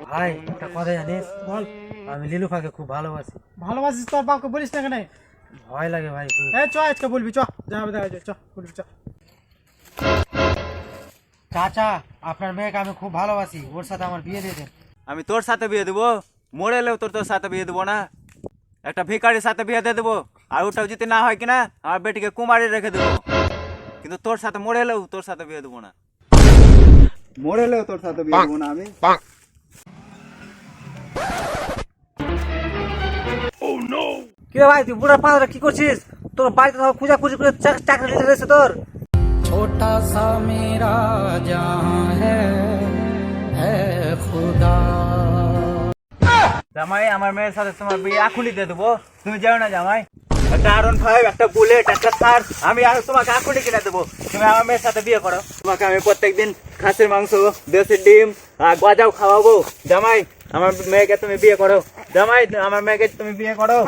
ভাই একটা কথা জানিস বল। আমি লিলুফাকে খুব ভালোবাসি। ভালোবাসিস তোর বাপকে বলিস না কেন? ভয় লাগে ভাই খুব। চ আজকে বলবি, চ যাবে দেখা যায়, চ বলবি, চ। চাচা আপনার মেয়েকে আমি খুব ভালোবাসি, ওর সাথে আমার বিয়ে দিয়ে দেন। আমি তোর সাথে বিয়ে দেবো? মরে এলেও তোর সাথে বিয়ে দেবো না। একটা ভিখারির সাথে বিয়ে দিয়ে দেবো, আর ওটাও যদি না হয় কিনা আমার বেটিকে কুমারী রেখে দেবো। কিন্তু তোর সাথে মরে এলেও তোর সাথে বিয়ে দেবো না। মরে এলেও তোর সাথে বিয়ে দেবো না আমি। কি রে ভাই তুই বুড়া পাঁচটা কি করছিস? তোর বাড়িতে খুঁজা খুঁজি করে চাকরি লিখে রয়েছে তোর। ছোটা সা মেরা জাহাঁ है खुदा। জামাই আমার মেয়ের সাথে তোমার বিয়ে এখনই দিয়ে দেবো, তুমি যাও না জামাই। একটা R15, একটা বুলেট, একটা থার, আমি আর তোমাকে এখনই কিনে দেবো। তুমি আমার মেয়ের সাথে বিয়ে করো, তোমাকে আমি প্রত্যেকদিন খাসির মাংস, দেশি ডিম আর গজাও খাওয়াবো। জামাই আমার মেয়েকে তুমি বিয়ে করো, জামাই আমার মেয়েকে তুমি বিয়ে করো।